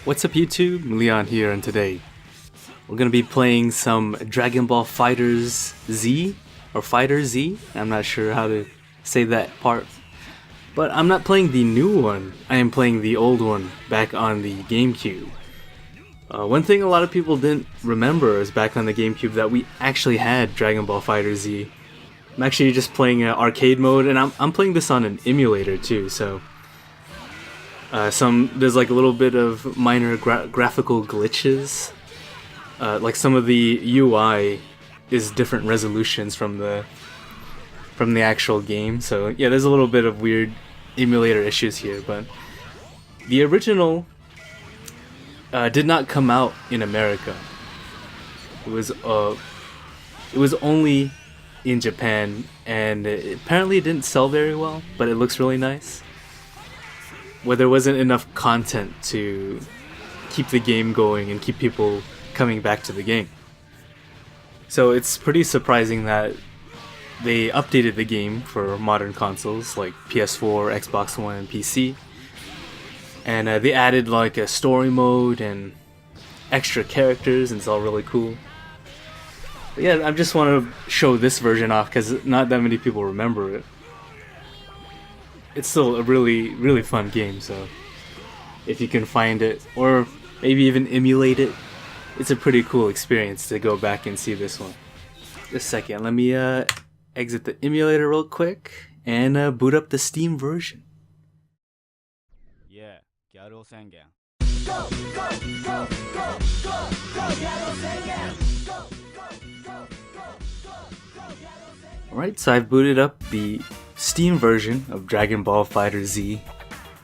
What's up YouTube? Leon here, and today we're gonna be playing some Dragonball FighterZ Z or FighterZ. I'm not sure how to say that part, but I'm not playing the new one. I am playing the old one back on the GameCube. One thing a lot of people didn't remember is back on the GameCube that we actually had Dragonball FighterZ. I'm actually just playing arcade mode, and I'm playing this on an emulator too. So. There's like a little bit of minor graphical glitches. Like some of the UI is different resolutions from the actual game. So yeah, there's a little bit of weird emulator issues here. But the original did not come out in America. It was only in Japan, and apparently it didn't sell very well. But it looks really nice. Where there wasn't enough content to keep the game going and keep people coming back to the game. So it's pretty surprising that they updated the game for modern consoles like PS4, Xbox One, and PC. And they added like a story mode and extra characters, and it's all really cool. But yeah, I just want to show this version off because not that many people remember it. It's still a really fun game, so if you can find it, or maybe even emulate it, it's a pretty cool experience to go back and see this one. Just a second, let me exit the emulator real quick and boot up the Steam version. Yeah, Gyaro Sengen. Go, go, go, go, go, go, Gyaro Sengen. Go, go, go, go, go, go, Gyaro Sengen. Alright, so I've booted up the Steam version of Dragonball FighterZ.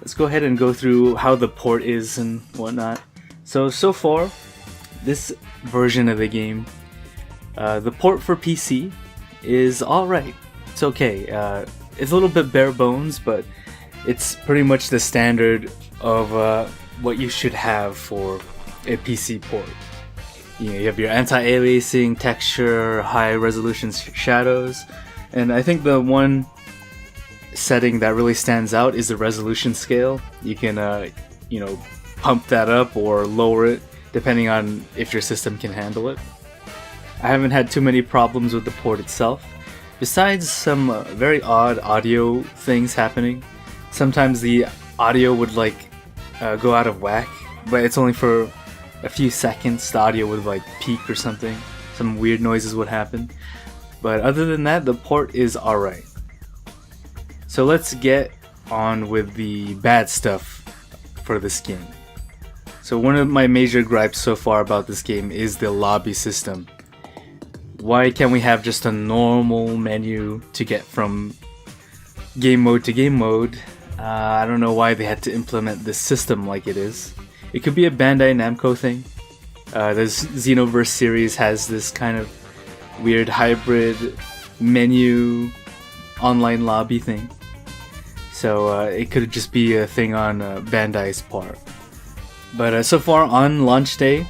Let's go ahead and go through how the port is and whatnot. So far, this version of the game, the port for PC is alright. It's okay. It's a little bit bare bones, but it's pretty much the standard of what you should have for a PC port. You have your anti-aliasing, texture, high resolution shadows, and I think the one setting that really stands out is the resolution scale. You can pump that up or lower it depending on if your system can handle it. I haven't had too many problems with the port itself, besides some very odd audio things happening. Sometimes the audio would go out of whack, but it's only for a few seconds. The audio would peak or something. Some weird noises would happen, but other than that, the port is alright. So let's get on with the bad stuff for this game. So one of my major gripes so far about this game is the lobby system. Why can't we have just a normal menu to get from game mode to game mode? I don't know why they had to implement this system like it is. It could be a Bandai Namco thing. The Xenoverse series has this kind of weird hybrid menu online lobby thing. So it could just be a thing on Bandai's part. But so far on launch day,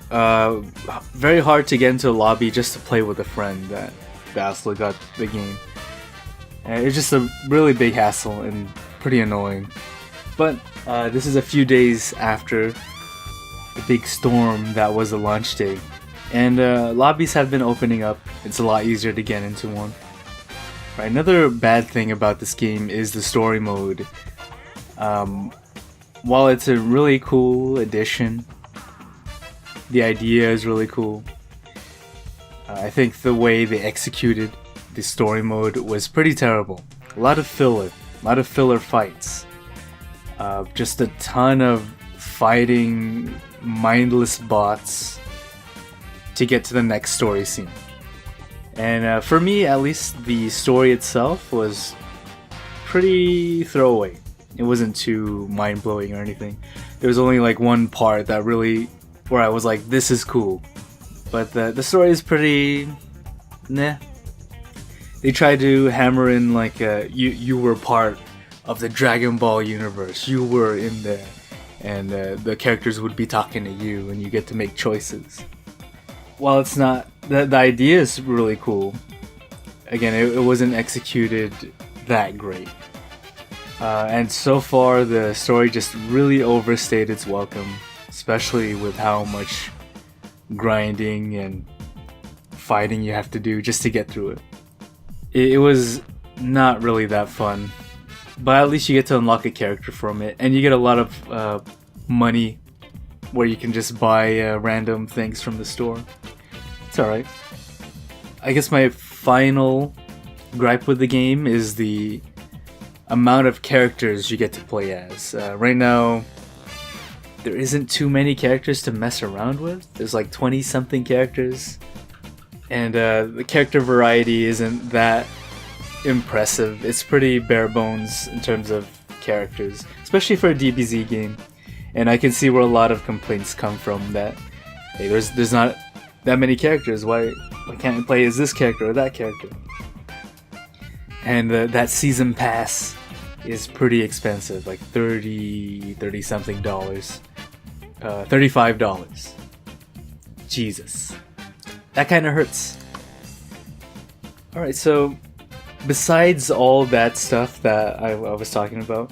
very hard to get into a lobby just to play with a friend that also got the game. It's just a really big hassle and pretty annoying. But this is a few days after the big storm that was the launch day. And lobbies have been opening up. It's a lot easier to get into one. Right, another bad thing about this game is the story mode. While it's a really cool addition, the idea is really cool. I think the way they executed the story mode was pretty terrible. A lot of filler fights. Just a ton of fighting mindless bots to get to the next story scene. And for me, at least, the story itself was pretty throwaway. It wasn't too mind-blowing or anything. There was only one part that really, where I was like, this is cool. But the story is pretty, nah. They tried to hammer in you were part of the Dragon Ball universe. You were in there, and the characters would be talking to you, and you get to make choices. While it's not, the idea is really cool. Again, it wasn't executed that great. And so far, the story just really overstayed its welcome. especially with how much grinding and fighting you have to do just to get through it. It was not really that fun, but at least you get to unlock a character from it, and you get a lot of money where you can just buy random things from the store. It's alright. I guess my final gripe with the game is the amount of characters you get to play as. Right now, there isn't too many characters to mess around with. There's like 20 something characters, and the character variety isn't that impressive. It's pretty bare bones in terms of characters, especially for a DBZ game. And I can see where a lot of complaints come from that, hey, there's not that many characters. Why can't I play as this character or that character? And that season pass is pretty expensive, like $30 something dollars, $35. Jesus, that kind of hurts. All right, so besides all that stuff that I was talking about,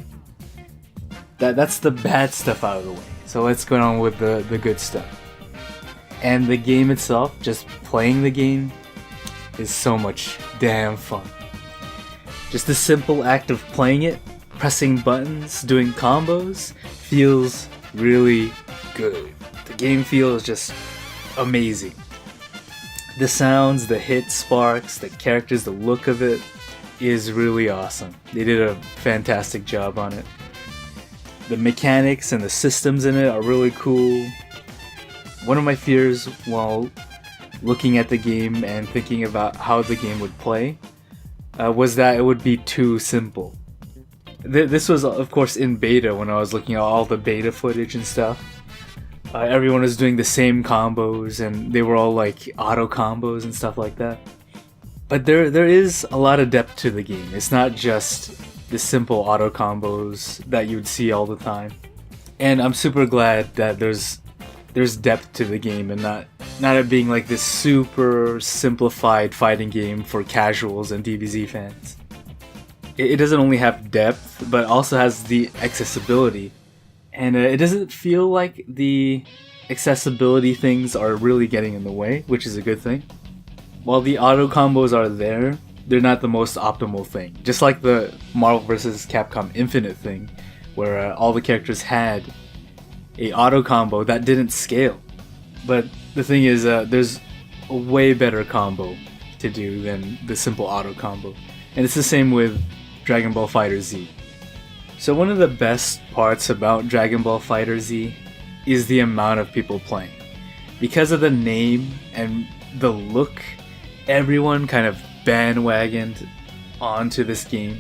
that's the bad stuff out of the way. So let's go on with the good stuff. And the game itself, just playing the game, is so much damn fun. Just the simple act of playing it, pressing buttons, doing combos, feels really good. The game feels just amazing. The sounds, the hit sparks, the characters, the look of it is really awesome. They did a fantastic job on it. The mechanics and the systems in it are really cool. One of my fears while looking at the game and thinking about how the game would play was that it would be too simple. This was, of course, in beta when I was looking at all the beta footage and stuff. Everyone was doing the same combos and they were all like auto combos and stuff like that. But there is a lot of depth to the game. It's not just the simple auto combos that you'd see all the time. And I'm super glad that there's depth to the game and not it being like this super simplified fighting game for casuals and DBZ fans. It doesn't only have depth, but also has the accessibility. And it doesn't feel like the accessibility things are really getting in the way, which is a good thing. While the auto combos are there, they're not the most optimal thing. Just like the Marvel vs. Capcom Infinite thing, where all the characters had a auto combo that didn't scale. But the thing is, there's a way better combo to do than the simple auto combo. And it's the same with Dragonball FighterZ. So one of the best parts about Dragonball FighterZ is the amount of people playing. Because of the name and the look, everyone kind of bandwagoned onto this game.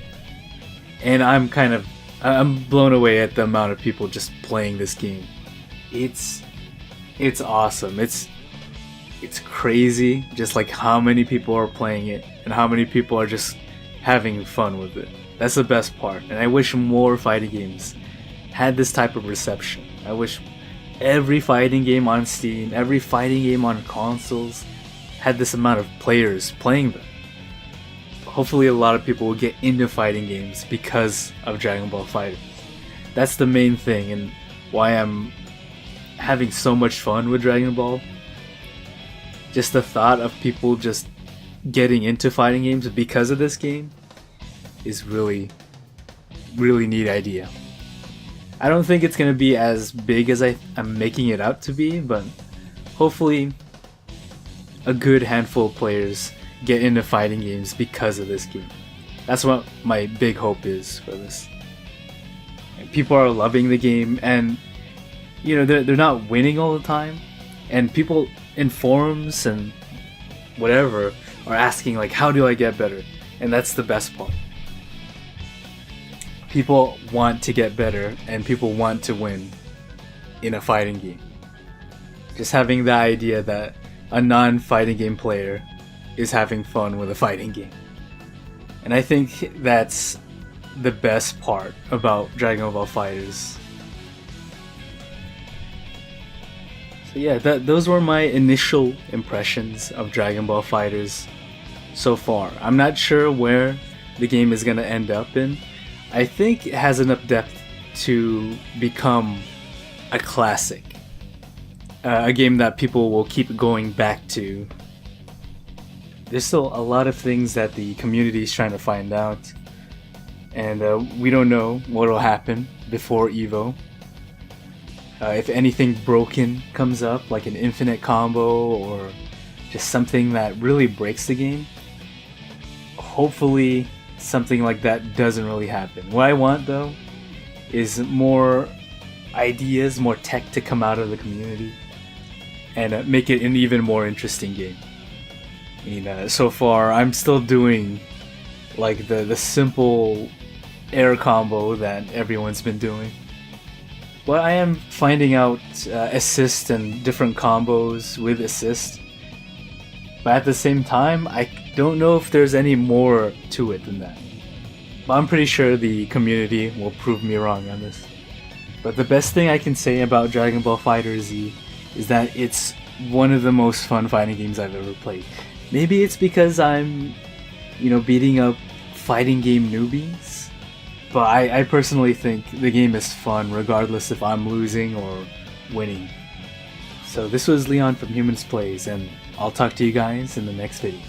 And I'm blown away at the amount of people just playing this game. It's awesome. It's crazy just like how many people are playing it and how many people are just having fun with it. That's the best part. And I wish more fighting games had this type of reception. I wish every fighting game on Steam, every fighting game on consoles had this amount of players playing them. Hopefully a lot of people will get into fighting games because of Dragon Ball FighterZ. That's the main thing and why I'm having so much fun with Dragon Ball. Just the thought of people just getting into fighting games because of this game is really neat idea. I don't think it's going to be as big as I'm making it out to be, but hopefully a good handful of players get into fighting games because of this game. That's what my big hope is for this. And people are loving the game, and you know they're not winning all the time, and people in forums and whatever are asking like, how do I get better? And that's the best part. People want to get better and people want to win in a fighting game. Just having the idea that a non-fighting game player is having fun with a fighting game. And I think that's the best part about Dragon Ball FighterZ. So yeah, those were my initial impressions of Dragon Ball FighterZ so far. I'm not sure where the game is going to end up in. I think it has enough depth to become a classic. a game that people will keep going back to. There's still a lot of things that the community is trying to find out, and we don't know what will happen before EVO. If anything broken comes up, like an infinite combo or just something that really breaks the game, hopefully something like that doesn't really happen. What I want though is more ideas, more tech to come out of the community and make it an even more interesting game. I mean, so far I'm still doing like the simple air combo that everyone's been doing. But I am finding out assist and different combos with assist. But at the same time, I don't know if there's any more to it than that. But I'm pretty sure the community will prove me wrong on this. But the best thing I can say about Dragon Ball FighterZ is that it's one of the most fun fighting games I've ever played. Maybe it's because I'm, beating up fighting game newbies. But I personally think the game is fun regardless if I'm losing or winning. So this was Leon from Humans Plays, and I'll talk to you guys in the next video.